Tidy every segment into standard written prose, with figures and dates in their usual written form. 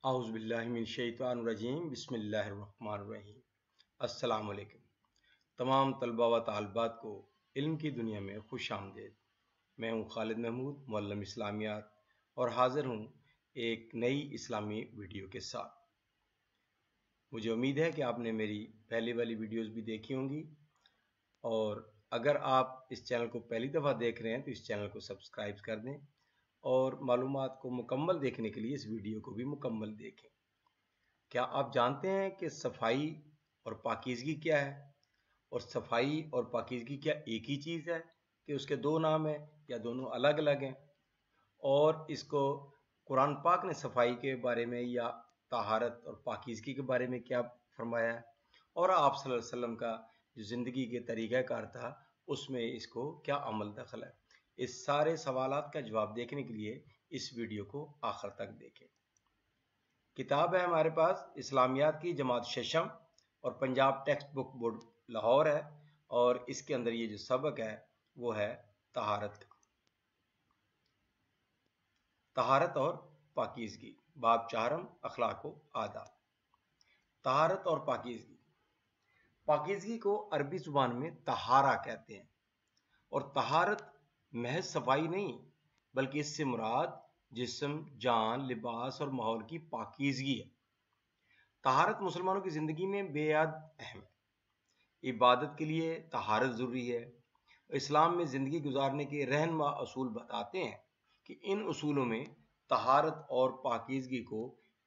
اعوذ باللہ من الشیطان الرجیم بسم اللہ الرحمن الرحیم۔ السلام علیکم تمام طلباء و طالبات کو علم کی دنیا میں خوش آمدید۔ میں ہوں خالد محمود، معلم اسلامیات، اور حاضر ہوں ایک نئی اسلامی ویڈیو کے ساتھ۔ مجھے امید ہے کہ آپ نے میری پہلے والی ویڈیوز بھی دیکھی ہوں گی، اور اگر آپ اس چینل کو پہلی دفعہ دیکھ رہے ہیں تو اس چینل کو سبسکرائب کر دیں، اور معلومات کو مکمل دیکھنے کے لیے اس ویڈیو کو بھی مکمل دیکھیں۔ کیا آپ جانتے ہیں کہ صفائی اور پاکیزگی کیا ہے؟ اور صفائی اور پاکیزگی کیا ایک ہی چیز ہے کہ اس کے دو نام ہیں یا دونوں الگ الگ ہیں؟ اور اس کو قرآن پاک نے صفائی کے بارے میں یا طہارت اور پاکیزگی کے بارے میں کیا فرمایا ہے؟ اور آپ صلی اللہ علیہ وسلم کا جو زندگی کے طریقہ کار تھا اس میں اس کو کیا عمل دخل ہے؟ اس سارے سوالات کا جواب دیکھنے کے لیے اس ویڈیو کو آخر تک دیکھیں۔ کتاب ہے ہمارے پاس اسلامیات کی جماعت ششم اور Punjab text book board Lahore ہے، اور اس کے اندر یہ جو سبق ہے وہ ہے طہارت اور پاکیزگی، باب چہارم، اخلاق و آداب۔ طہارت اور پاکیزگی، پاکیزگی کو عربی زبان میں طہارہ کہتے ہیں، اور طہارت محض صفائی نہیں بلکہ اس سے مراد جسم، جان، لباس اور ماحول کی پاکیزگی ہے۔ طہارت مسلمانوں کی زندگی میں بے حد اہم ہے۔ عبادت کے لیے طہارت ضروری ہے۔ اسلام میں زندگی گزارنے کے رہنما اصول بتاتے ہیں کہ ان اصولوں میں طہارت اور پاکیزگی کو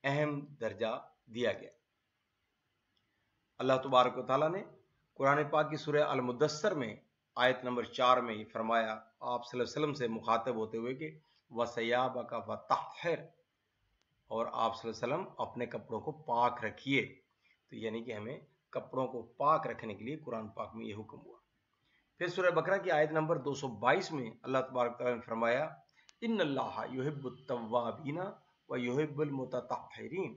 اہم درجہ دیا گیا۔ اللہ تبارک و تعالیٰ نے قرآن پاک کی سورہ المدثر میں آیت نمبر 4 میں فرمایا، آپ صلی اللہ علیہ وسلم سے مخاطب ہوتے ہوئے کہ وَثِيَابَكَ فَطَهِّرْ، اور آپ صلی اللہ علیہ وسلم اپنے کپڑوں کو پاک رکھیے۔ تو یعنی کہ ہمیں کپڑوں کو پاک رکھنے کے لیے قرآن پاک میں یہ حکم ہوا۔ پھر سورہ بقرہ کی آیت نمبر 222 میں اللہ تبارک تعالیٰ نے فرمایا ان اللہ یحب التوابین و یحب المتطہرین،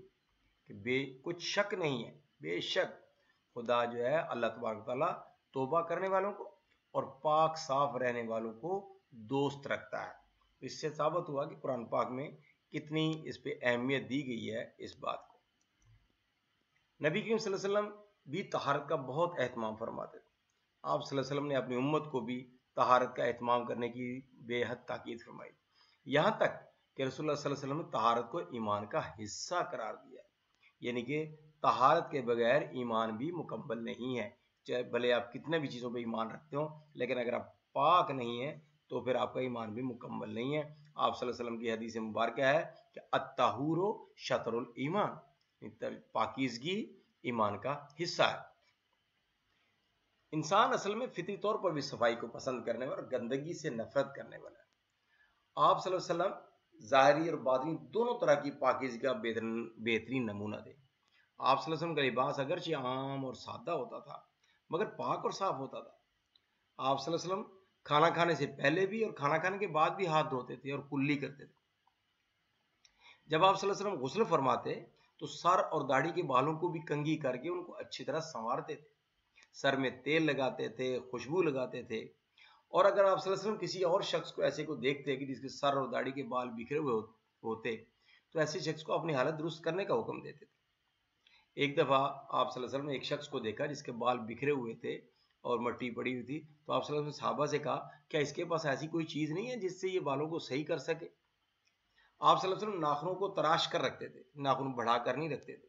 کہ کچھ شک نہیں ہے، بے شک خدا جو ہے اللہ تبارک تعالیٰ توبہ کرنے والوں کو اور پاک صاف رہنے والوں کو دوست رکھتا ہے۔ اس سے ثابت ہوا کہ قرآن پاک میں کتنی اس پہ اہمیت دی گئی ہے اس بات کو۔ نبی کریم صلی اللہ علیہ وسلم بھی طہارت کا بہت اہتمام فرماتے تھے۔ آپ صلی اللہ علیہ وسلم نے اپنی امت کو بھی طہارت کا اہتمام کرنے کی بے حد تاکید فرمائی، یہاں تک کہ رسول اللہ صلی اللہ علیہ وسلم نے طہارت کو ایمان کا حصہ قرار دیا، یعنی کہ طہارت کے بغیر ایمان بھی مکمل نہیں ہے۔ چاہے بھلے آپ کتنے بھی چیزوں پہ ایمان رکھتے ہو، لیکن اگر آپ پاک نہیں ہیں تو پھر آپ کا ایمان بھی مکمل نہیں ہے۔ آپ صلی اللہ علیہ وسلم کی حدیث مبارکہ ہے کہ الطہور شطر الایمان، پاکیزگی ایمان کا حصہ ہے۔ انسان اصل میں فطری طور پر بھی صفائی کو پسند کرنے والا اور گندگی سے نفرت کرنے والا ہے۔ آپ صلی اللہ علیہ وسلم ظاہری اور باطنی دونوں طرح کی پاکیزگی کا بہترین نمونہ دے۔ آپ صلی اللہ علیہ وسلم کا لباس اگرچہ عام اور سادہ ہوتا تھا مگر پاک اور صاف ہوتا تھا۔ آپ صلی اللہ علیہ وسلم کھانا کھانے سے پہلے بھی اور کھانا کھانے کے بعد بھی ہاتھ دھوتے تھے اور کلی کرتے تھے۔ جب آپ صلی اللہ علیہ وسلم غسل فرماتے تو سر اور داڑھی کے بالوں کو بھی کنگھی کر کے ان کو اچھی طرح سنوارتے تھے، سر میں تیل لگاتے تھے، خوشبو لگاتے تھے، اور اگر آپ صلی اللہ علیہ وسلم کسی اور شخص کو ایسے کو دیکھتے کہ جس کے سر اور داڑھی کے بال بکھرے ہوئے ہوتے تو ایسے شخص کو اپنی حالت درست کرنے کا حکم دیتے تھے۔ ایک دفعہ آپ صلی اللہ علیہ وسلم نے ایک شخص کو دیکھا جس کے بال بکھرے ہوئے تھے اور مٹی پڑی ہوئی تھی، تو آپ صلی اللہ علیہ وسلم صحابہ سے کہا کیا اس کے پاس ایسی کوئی چیز نہیں ہے جس سے یہ بالوں کو صحیح کر سکے؟ آپ صلی اللہ علیہ وسلم ناخنوں کو تراش کر رکھتے تھے، ناخن بڑھا کر نہیں رکھتے تھے۔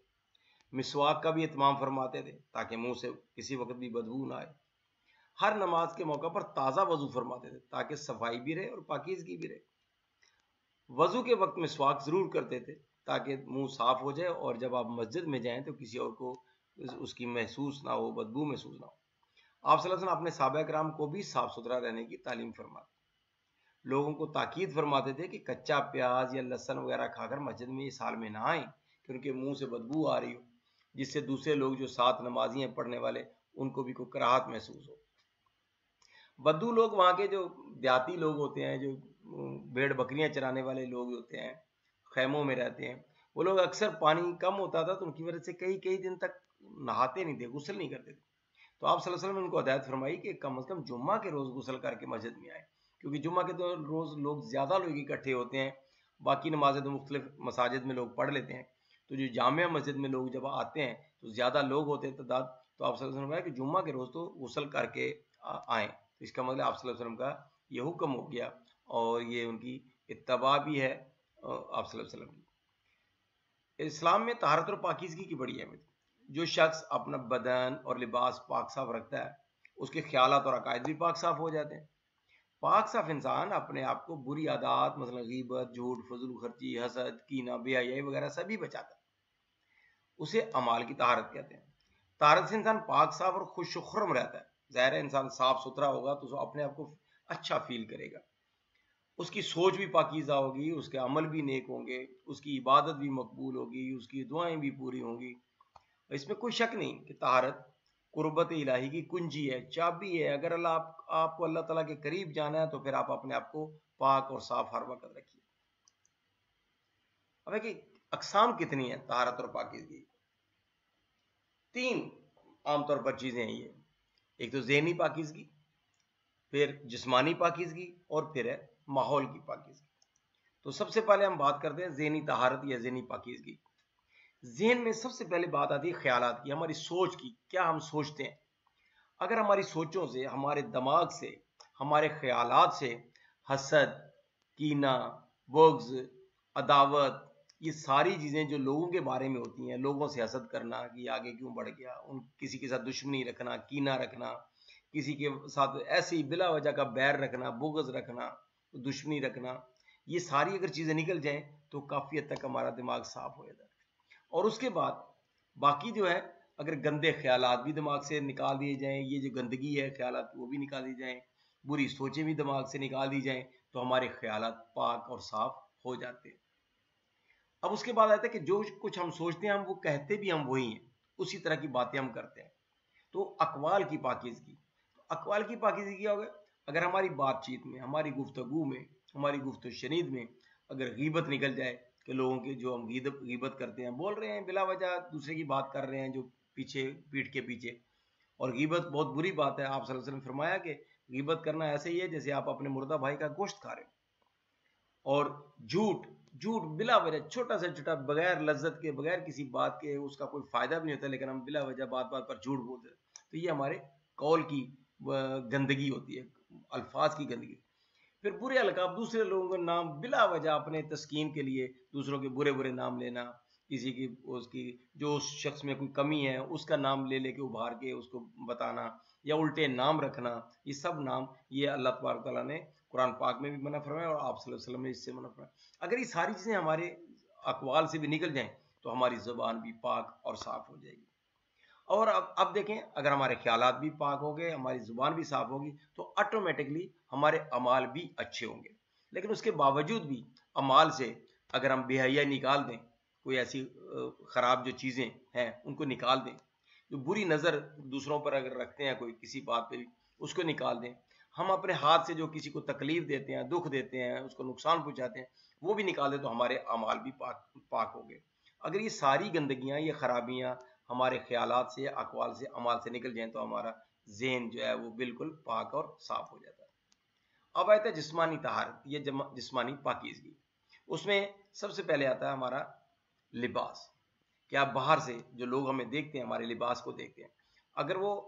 مسواک کا بھی اہتمام فرماتے تھے تاکہ منہ سے کسی وقت بھی بدبو نہ آئے۔ ہر نماز کے موقع پر تازہ وضو فرماتے تھے تاکہ صفائی بھی رہے اور پاکیزگی بھی رہے۔ وضو کے وقت مسواک ضرور کرتے تھے تاکہ منہ صاف ہو جائے، اور جب آپ مسجد میں جائیں تو کسی اور کو اس کی محسوس نہ ہو، بدبو محسوس نہ ہو۔ آپ صلی اللہ علیہ وسلم اپنے صحابہ کرام کو بھی صاف ستھرا رہنے کی تعلیم فرماتے، لوگوں کو تاکید فرماتے تھے کہ کچا پیاز یا لہسن وغیرہ کھا کر مسجد میں اس حال میں نہ آئیں کہ ان کے منہ سے بدبو آ رہی ہو، جس سے دوسرے لوگ جو ساتھ نمازی ہیں پڑھنے والے ان کو بھی کوئی کراہت محسوس ہو۔ بدو لوگ وہاں کے جو دیہاتی لوگ ہوتے ہیں، جو بھیڑ بکریاں چرانے والے لوگ ہوتے ہیں، خیموں میں رہتے ہیں، وہ لوگ اکثر پانی کم ہوتا تھا تو ان کی وجہ سے کئی دن تک نہاتے نہیں تھے، غسل نہیں کرتے تھے۔ تو آپ صلی اللہ علیہ وسلم نے ان کو ہدایت فرمائی کہ کم از کم جمعہ کے روز غسل کر کے مسجد میں آئے، کیونکہ جمعہ کے روز لوگ زیادہ لوگ اکٹھے ہوتے ہیں، باقی نمازیں تو مختلف مساجد میں لوگ پڑھ لیتے ہیں، تو جو جامع مسجد میں لوگ جب آتے ہیں تو زیادہ لوگ ہوتے ہیں تعداد، تو آپ صلی اللہ علیہ وسلم نے کہ جمعہ کے روز تو غسل کر کے آئیں. اس کا مطلب آپ صلی اللہ علیہ وسلم کا یہ حکم ہو گیا اور یہ ان کی اتباع بھی ہے آپ صلی اللہ علیہ وسلم کی. اسلام میں طہارت اور پاکیزگی کی بڑی اہمیت. جو شخص اپنا بدن اور لباس پاک صاف رکھتا ہے اس کے خیالات اور عقائد بھی پاک صاف ہو جاتے ہیں. پاک صاف انسان اپنے آپ کو بری عادات مثلا غیبت، جھوٹ، فضول خرچی، حسد، کینہ، بے حیائی وغیرہ سبھی بچاتا ہے. اسے اعمال کی طہارت کہتے ہیں. طہارت سے انسان پاک صاف اور خوش و خرم رہتا ہے. ظاہر ہے انسان صاف ستھرا ہوگا تو اپنے آپ کو اچھا فیل کرے گا، اس کی سوچ بھی پاکیزہ ہوگی، اس کے عمل بھی نیک ہوں گے، اس کی عبادت بھی مقبول ہوگی، اس کی دعائیں بھی پوری ہوں گی. اس میں کوئی شک نہیں کہ طہارت قربت الہی کی کنجی ہے، چابی ہے. اگر آپ کو اللہ تعالیٰ کے قریب جانا ہے تو پھر آپ اپنے آپ کو پاک اور صاف ہر وقت رکھیے. اب ہے کہ اقسام کتنی ہیں طہارت اور پاکیزگی؟ 3 عام طور پر چیزیں ہیں یہ. ایک تو ذہنی پاکیزگی، پھر جسمانی پاکیزگی، اور پھر ہے ماحول کی پاکیزگی. تو سب سے پہلے ہم بات کرتے ہیں ذہنی طہارت یا ذہنی پاکیزگی. ذہن میں سب سے پہلے بات آتی ہے خیالات کی، ہماری سوچ کی. کیا ہم سوچتے ہیں؟ اگر ہماری سوچوں سے، ہمارے دماغ سے، ہمارے خیالات سے حسد، کینہ، بغض، عداوت، یہ ساری چیزیں جو لوگوں کے بارے میں ہوتی ہیں، لوگوں سے حسد کرنا کہ یہ آگے کیوں بڑھ گیا، کسی کے ساتھ دشمنی رکھنا، کینہ رکھنا، کسی کے ساتھ ایسے ہی بلا وجہ کا بیر رکھنا، بغض رکھنا، دشمنی رکھنا، یہ ساری اگر چیزیں نکل جائیں تو کافی حد تک ہمارا دماغ صاف ہو جاتا ہے. اور اس کے بعد باقی جو ہے اگر گندے خیالات بھی دماغ سے نکال دیے جائیں، یہ جو گندگی ہے خیالات وہ بھی نکال دی جائیں، بری سوچیں بھی دماغ سے نکال دی جائیں، تو ہمارے خیالات پاک اور صاف ہو جاتے ہیں. اب اس کے بعد آتا ہے کہ جو کچھ ہم سوچتے ہیں ہم وہ کہتے بھی ہم وہی ہیں، اسی طرح کی باتیں ہم کرتے ہیں. تو اقوال کی پاکیزگی. اقوال کی پاکیزگی کیا ہوگا؟ اگر ہماری بات چیت میں، ہماری گفتگو میں، ہماری گفت و شنید میں اگر غیبت نکل جائے کہ لوگوں کے جو ہم غیبت کرتے ہیں، بول رہے ہیں بلا وجہ دوسرے کی بات کر رہے ہیں جو پیچھے پیٹھ کے پیچھے، اور غیبت بہت بری بات ہے. آپ صلی اللہ علیہ وسلم نے فرمایا کہ غیبت کرنا ایسے ہی ہے جیسے آپ اپنے مردہ بھائی کا گوشت کھا رہے ہیں. اور جھوٹ بلا وجہ چھوٹا سے چھوٹا بغیر لذت کے، بغیر کسی بات کے، اس کا کوئی فائدہ بھی نہیں ہوتا لیکن ہم بلا وجہ بات بات پر جھوٹ بولتے ہیں. تو یہ ہمارے قول کی گندگی ہوتی ہے، الفاظ کی گندگی. پھر برے القاب، دوسرے لوگوں کا نام بلا وجہ اپنے تسکین کے لیے دوسروں کے برے برے نام لینا، کسی کی اس کی جو اس شخص میں کوئی کمی ہے اس کا نام لے کے ابھار کے اس کو بتانا، یا الٹے نام رکھنا، یہ سب نام یہ اللہ تبارک تعالیٰ نے قرآن پاک میں بھی منع فرمایا اور آپ صلی اللہ علیہ وسلم نے اس سے منع فرمایا. اگر یہ ساری چیزیں ہمارے اقوال سے بھی نکل جائیں تو ہماری زبان بھی پاک اور صاف ہو جائے گی. اور اب دیکھیں اگر ہمارے خیالات بھی پاک ہو گئے، ہماری زبان بھی صاف ہوگی تو آٹومیٹکلی ہمارے اعمال بھی اچھے ہوں گے. لیکن اس کے باوجود بھی اعمال سے اگر ہم بے حیائی نکال دیں، کوئی ایسی خراب جو چیزیں ہیں ان کو نکال دیں، جو بری نظر دوسروں پر اگر رکھتے ہیں کوئی کسی بات پہ بھی اس کو نکال دیں، ہم اپنے ہاتھ سے جو کسی کو تکلیف دیتے ہیں، دکھ دیتے ہیں، اس کو نقصان پہنچاتے ہیں، وہ بھی نکال دیں تو ہمارے اعمال بھی پاک ہو گئے. اگر یہ ساری گندگیاں، یہ خرابیاں ہمارے خیالات سے، اقوال سے، اعمال سے نکل جائیں تو ہمارا ذہن جو ہے وہ بالکل پاک اور صاف ہو جاتا ہے. اب آتا ہے جسمانی طہارت، یہ جسمانی پاکیزگی. اس میں سب سے پہلے آتا ہے ہمارا لباس. کیا باہر سے جو لوگ ہمیں دیکھتے ہیں، ہمارے لباس کو دیکھتے ہیں، اگر وہ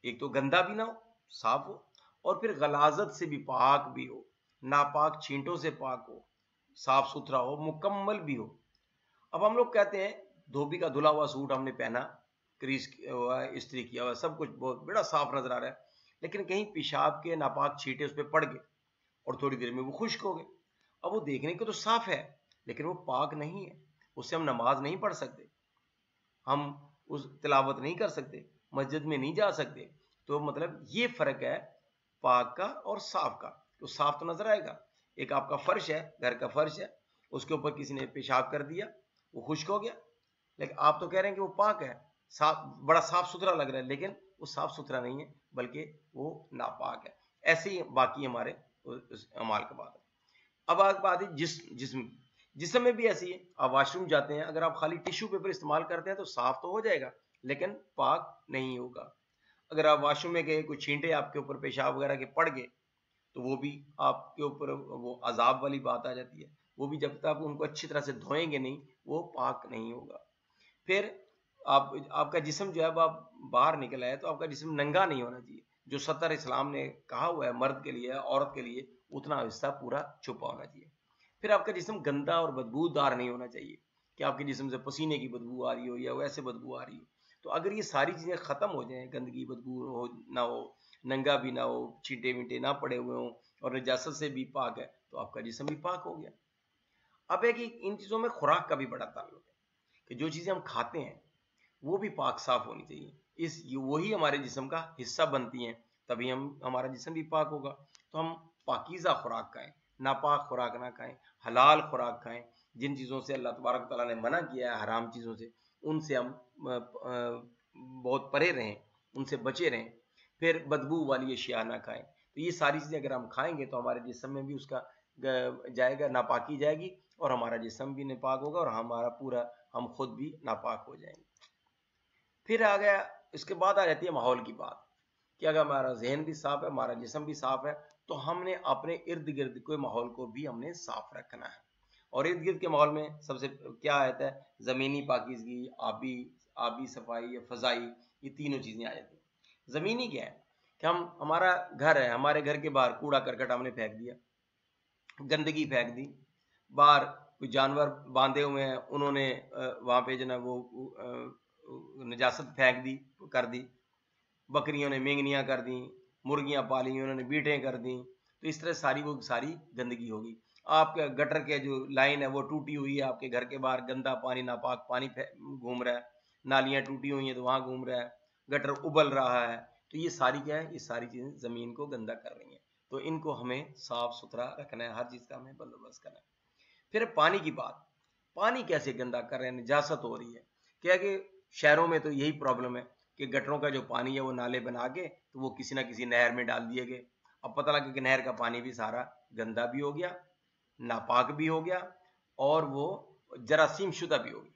ایک تو گندا بھی نہ ہو، صاف ہو، اور پھر غلاظت سے بھی پاک بھی ہو، ناپاک چھینٹوں سے پاک ہو، صاف ستھرا ہو، مکمل بھی ہو. اب ہم لوگ کہتے ہیں دھوبی کا دھلا ہوا سوٹ ہم نے پہنا، کریز ہوا ہے، استری کیا ہوا ہے، سب کچھ بہت بڑا صاف نظر آ رہا ہے، لیکن کہیں پیشاب کے ناپاک چھینٹے اس پہ پڑ گئے اور تھوڑی دیر میں وہ خشک ہو گئے. اب وہ دیکھنے کو تو صاف ہے لیکن وہ پاک نہیں ہے، اس سے ہم نماز نہیں پڑھ سکتے، ہم اس تلاوت نہیں کر سکتے، مسجد میں نہیں جا سکتے. تو مطلب یہ فرق ہے پاک کا اور صاف کا. تو صاف تو نظر آئے گا، ایک آپ کا فرش ہے، گھر کا فرش ہے، اس کے اوپر کسی نے پیشاب کر دیا، وہ خشک ہو گیا، لیکن آپ تو کہہ رہے ہیں کہ وہ پاک ہے، بڑا صاف ستھرا لگ رہا ہے، لیکن وہ صاف ستھرا نہیں ہے بلکہ وہ ناپاک ہے. ایسے ہی باقی ہمارے اعمال کا بات ہے. اب آگے بات ہے جسم میں بھی ایسی ہے. آپ واش روم جاتے ہیں، اگر آپ خالی ٹیشو پیپر استعمال کرتے ہیں تو صاف تو ہو جائے گا لیکن پاک نہیں ہوگا. اگر آپ واش روم میں گئے، کوئی چھینٹے آپ کے اوپر پیشاب وغیرہ کے پڑ گئے تو وہ بھی آپ کے اوپر وہ عذاب والی بات آ جاتی ہے. وہ بھی جب تک ان کو اچھی طرح سے دھوئیں گے نہیں وہ پاک نہیں ہوگا. پھر آپ کا جسم جو ہے آپ باہر نکل آئے تو آپ کا جسم ننگا نہیں ہونا چاہیے، جو سطر اسلام نے کہا ہوا ہے مرد کے لیے عورت کے لیے اتنا حصہ پورا چھپا ہونا چاہیے۔ پھر آپ کا جسم گندا اور بدبو دار نہیں ہونا چاہیے کہ آپ کے جسم سے پسینے کی بدبو آ رہی ہو یا ویسے بدبو آ رہی ہو۔ تو اگر یہ ساری چیزیں ختم ہو جائیں، گندگی بدبو ہو نہ ہو، ننگا بھی نہ ہو، چینٹے وینٹے نہ پڑے ہوئے ہوں اور نجاست سے بھی پاک ہے، تو آپ کا جسم بھی پاک ہو گیا۔ اب ہے کہ ان چیزوں میں خوراک کا بھی بڑا تعلق ہے کہ جو چیزیں ہم کھاتے ہیں وہ بھی پاک صاف ہونی چاہیے، وہی ہمارے جسم کا حصہ بنتی ہیں، تبھی ہمارا جسم بھی پاک ہوگا۔ تو ہم پاکیزہ خوراک کھائیں، ناپاک خوراک نہ کھائیں، حلال خوراک کھائیں، جن چیزوں سے اللہ تبارک تعالیٰ نے منع کیا ہے، حرام چیزوں سے، ان سے ہم بہت پرے رہیں، ان سے بچے رہیں۔ پھر بدبو والی اشیاء نہ کھائیں۔ تو یہ ساری چیزیں اگر ہم کھائیں گے تو ہمارے جسم میں بھی اس کا جائے گا، ناپاکی جائے گی اور ہمارا جسم بھی ناپاک ہوگا اور ہمارا پورا ہم خود بھی ناپاک ہو جائیں گے۔ پھر آ گیا اس کے بعد آ جاتی ہے ماحول کی بات کہ اگر ہمارا ذہن بھی صاف ہے، ہمارا جسم بھی صاف ہے، تو ہم نے اپنے ارد گرد کے ماحول کو بھی ہم نے صاف رکھنا ہے۔ اور ارد گرد کے ماحول میں سب سے کیا آتا ہے؟ زمینی پاکیزگی، آبی صفائی، فضائی، یہ تینوں چیزیں آ جاتی ہیں۔ زمینی کیا ہے کہ ہمارا گھر ہے، ہمارے گھر کے باہر کوڑا کرکٹ ہم نے پھینک دیا، گندگی پھینک دی، باہر کوئی جانور باندھے ہوئے ہیں انہوں نے وہاں پہ جو نا وہ نجاست پھینک دی کر دی، بکریوں نے مینگنیاں کر دیں، مرغیاں پالی انہوں نے بیٹیں کر دیں، تو اس طرح ساری گندگی ہوگی۔ آپ کا گٹر کے جو لائن ہے وہ ٹوٹی ہوئی ہے، آپ کے گھر کے باہر گندا پانی، ناپاک پانی گھوم رہا ہے، نالیاں ٹوٹی ہوئی ہیں تو وہاں گھوم رہا ہے، گٹر ابل رہا ہے، تو یہ ساری کیا ہے؟ یہ ساری چیزیں زمین کو گندا کر رہی ہیں، تو ان کو ہمیں صاف ستھرا رکھنا ہے، ہر چیز کا ہمیں بندوبست کرنا ہے۔ پھر پانی کی بات، پانی کیسے گندا کر رہے ہیں؟ نجاست ہو رہی ہے کیا کہ شہروں میں تو یہی پرابلم ہے کہ گٹروں کا جو پانی ہے وہ نالے بنا کے تو وہ کسی نہ کسی نہر میں ڈال دیے گئے، اب پتہ لگا کہ نہر کا پانی بھی سارا گندا بھی ہو گیا، ناپاک بھی ہو گیا اور وہ جراثیم شدہ بھی ہو گیا،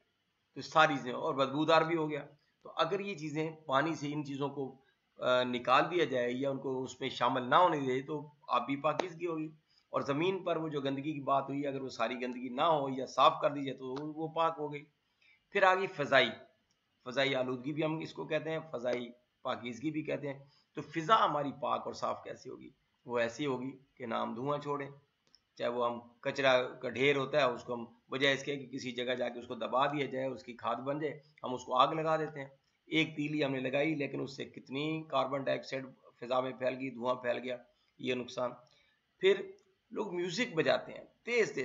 تو ساری چیزیں اور بدبودار بھی ہو گیا۔ تو اگر یہ چیزیں پانی سے ان چیزوں کو نکال دیا جائے یا ان کو اس میں شامل نہ ہونے دے تو آبی پاکیزگی ہوگی، اور زمین پر وہ جو گندگی کی بات ہوئی اگر وہ ساری گندگی نہ ہو یا صاف کر دی جائے تو وہ پاک ہو گئی۔ پھر آگئی فضائی آلودگی بھی ہم اس کو کہتے ہیں، فضائی پاکیزگی بھی کہتے ہیں۔ تو فضا ہماری پاک اور صاف کیسے ہوگی؟ وہ ایسی ہوگی کہ نہ ہم دھواں چھوڑیں، چاہے وہ ہم کچرا کا ڈھیر ہوتا ہے اس کو ہم بجائے اس کے کہ کسی جگہ جا کے اس کو دبا دیا جائے اس کی کھاد بن جائے، ہم اس کو آگ لگا دیتے ہیں، ایک تیلی ہم نے لگائی لیکن اس سے کتنی کاربن ڈائی آکسائڈ فضا میں پھیل گئی، دھواں پھیل گیا، یہ نقصان۔ پھر لوگ میوزک بجاتے ہیں تیز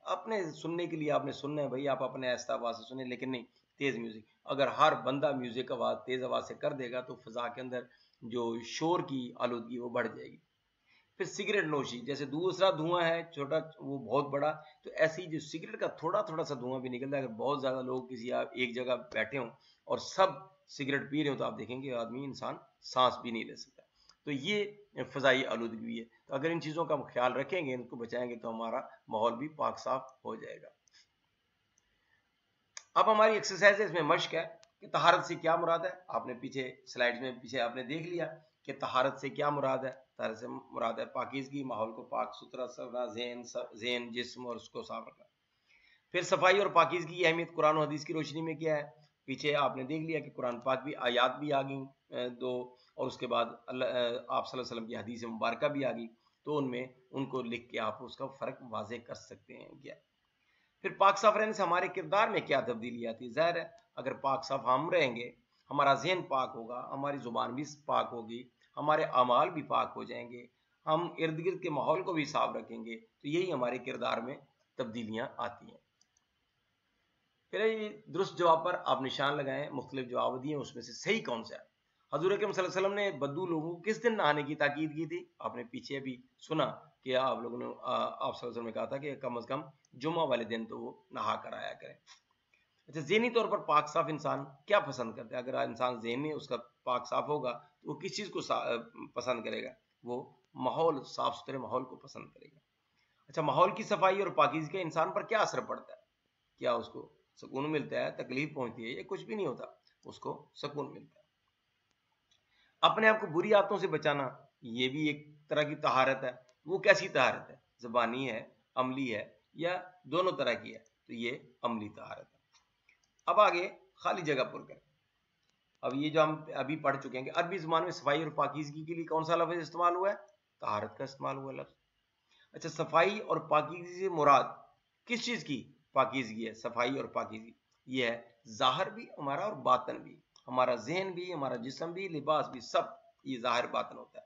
اپنے سننے کے لیے، آپ نے سننا ہے بھائی آپ اپنے آہستہ آواز سے سنیں، لیکن نہیں، تیز میوزک اگر ہر بندہ میوزک آواز تیز آواز سے کر دے گا تو فضا کے اندر جو شور کی آلودگی وہ بڑھ جائے گی۔ پھر سگریٹ نوشی، جیسے دوسرا دھواں ہے چھوٹا وہ بہت بڑا، تو ایسی جو سگریٹ کا تھوڑا سا دھواں بھی نکلتا ہے، اگر بہت زیادہ لوگ کسی ایک جگہ بیٹھے ہوں اور سب سگریٹ پی رہے ہوں تو آپ دیکھیں گے آدمی انسان سانس بھی نہیں لے سکتا، تو یہ فضائی آلودگی بھی ہے۔ تو اگر ان چیزوں کا ہم خیال رکھیں گے، ان کو بچائیں گے تو ہمارا ماحول بھی پاک صاف ہو جائے گا۔ اب ہماری ایکسرسائز ہے، اس میں مشق ہے کہ طہارت سے کیا مراد ہے، آپ نے پیچھے سلائیڈ میں پیچھے آپ نے دیکھ لیا کہ طہارت سے کیا مراد ہے۔ طہارت سے مراد ہے پاکیزگی، ماحول کو پاک ستھرا رکھنا، ذہن جسم اور اس کو صاف رکھنا۔ پھر صفائی اور پاکیزگی کی اہمیت قرآن و حدیث کی روشنی میں کیا ہے، پیچھے آپ نے دیکھ لیا کہ قرآن پاک بھی آیات بھی آ گئی دو، اور اس کے بعد آپ صلی اللہ علیہ وسلم کی حدیث مبارکہ بھی آ گئی، تو ان میں ان کو لکھ کے آپ اس کا فرق واضح کر سکتے ہیں کیا۔ پھر پاک صاف رہنے سے ہمارے کردار میں کیا تبدیلی آتی ہے؟ ظاہر ہے اگر پاک صاف ہم رہیں گے، ہمارا ذہن پاک ہوگا، ہماری زبان بھی پاک ہوگی، ہمارے اعمال بھی پاک ہو جائیں گے، ہم ارد گرد کے ماحول کو بھی صاف رکھیں گے، تو یہی ہمارے کردار میں تبدیلیاں آتی ہیں۔ پھر یہ درست جواب پر آپ نشان لگائیں، مختلف جواب دیے، اس میں سے صحیح کون سا ہے؟ حضور اکرم صلی اللہ علیہ وسلم نے بدو لوگوں کو کس دن نہانے کی تاکید کی تھی؟ آپ نے پیچھے بھی سنا کہ آپ لوگوں نے آپ صلی اللہ علیہ وسلم نے کہا تھا کہ کم از کم جمعہ والے دن تو وہ نہا کر آیا کریں۔ اچھا، ذہنی طور پر پاک صاف انسان کیا پسند کرتا ہے؟ اگر انسان ذہنی اس کا پاک صاف ہوگا تو وہ کس چیز کو پسند کرے گا؟ وہ ماحول، صاف ستھرے ماحول کو پسند کرے گا۔ اچھا، ماحول کی صفائی اور پاکیزگی کا انسان پر کیا اثر پڑتا ہے؟ کیا اس کو سکون ملتا ہے، تکلیف پہنچتی ہے؟ یہ کچھ بھی نہیں ہوتا، اس کو سکون ملتا ہے۔ اپنے آپ کو بری عادتوں سے بچانا، یہ بھی ایک طرح کی طہارت ہے۔ وہ کیسی طہارت ہے؟ زبانی ہے، عملی ہے، یا دونوں طرح کی ہے؟ تو یہ عملی طہارت ہے۔ اب آگے خالی جگہ پر کریں. اب یہ جو ہم ابھی پڑھ چکے ہیں کہ عربی زبان میں صفائی اور پاکیزگی کے لیے کون سا لفظ استعمال ہوا ہے؟ طہارت کا استعمال ہوا لفظ. اچھا صفائی اور پاکیزگی سے مراد کس چیز کی پاکیزگی ہے؟ صفائی اور پاکیزگی یہ ہے ظاہر بھی ہمارا اور باطن بھی، ہمارا ذہن بھی، ہمارا جسم بھی، لباس بھی، سب یہ ظاہر باطن ہوتا ہے.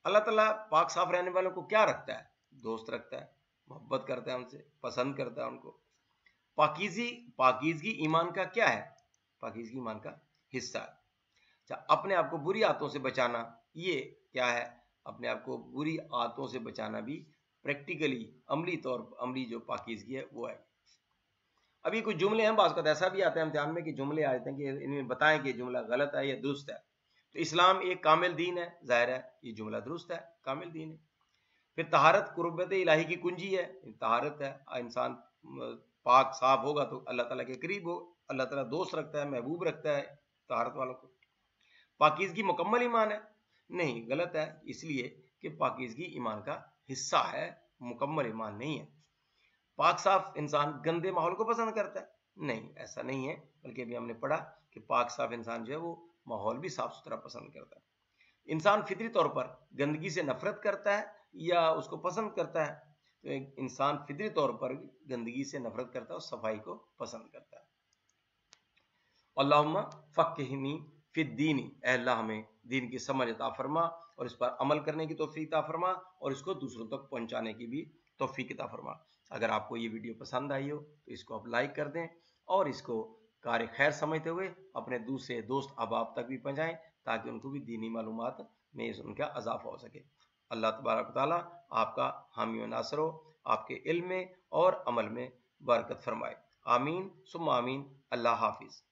اللہ تعالیٰ پاک صاف رہنے والوں کو کیا رکھتا ہے؟ دوست رکھتا ہے، محبت کرتا ہے ان سے، پسند کرتا ہے ان کو. پاکیزگی ایمان کا کیا ہے؟ پاکیزگی ایمان کا حصہ ہے. اچھا اپنے آپ کو بری عادتوں سے بچانا یہ کیا ہے؟ اپنے آپ کو بری عادتوں سے بچانا بھی پریکٹیکلی عملی جو پاکیزگی ہے وہ ہے. ابھی کچھ جملے ہیں، بعض کا ایسا بھی آتا ہے امتحان میں کہ جملے آ جاتے ہیں کہ ان میں بتائیں کہ جملہ غلط ہے یا درست ہے. تو اسلام ایک کامل دین ہے، ظاہر ہے یہ جملہ درست ہے، کامل دین ہے. پھر طہارت قربت الہی کی کنجی ہے، طہارت ہے، انسان پاک صاف ہوگا تو اللہ تعالیٰ کے قریب ہو، اللہ تعالیٰ دوست رکھتا ہے، محبوب رکھتا ہے طہارت والوں کو. پاکیزگی مکمل ایمان ہے؟ نہیں، غلط ہے، اس لیے کہ پاکیزگی ایمان کا حصہ ہے، مکمل ایمان نہیں ہے. پاک صاف انسان گندے ماحول کو پسند کرتا ہے؟ نہیں، ایسا نہیں ہے، بلکہ ابھی ہم نے پڑھا کہ پاک صاف انسان جو ہے وہ ماحول بھی صاف ستھرا پسند کرتا ہے. انسان فطری طور پر گندگی سے نفرت کرتا ہے یا اس کو پسند کرتا ہے؟ تو انسان فطری طور پر گندگی سے نفرت کرتا ہے اور صفائی کو پسند کرتا ہے. اللہم فقہنی فی الدین، اے اللہ ہمیں دین کی سمجھ عطا فرما اور اس پر عمل کرنے کی توفیق عطا فرما اور اس کو دوسروں تک پہنچانے کی بھی توفیق عطا فرما. اگر آپ کو یہ ویڈیو پسند آئی ہو تو اس کو آپ لائک کر دیں اور اس کو کار خیر سمجھتے ہوئے اپنے دوسرے دوست احباب تک بھی پہنچائیں تاکہ ان کو بھی دینی معلومات میں ان کا اضافہ ہو سکے. اللہ تبارک و تعالیٰ آپ کا حامی و ناصر ہو، آپ کے علم میں اور عمل میں برکت فرمائے. آمین ثم آمین. اللہ حافظ.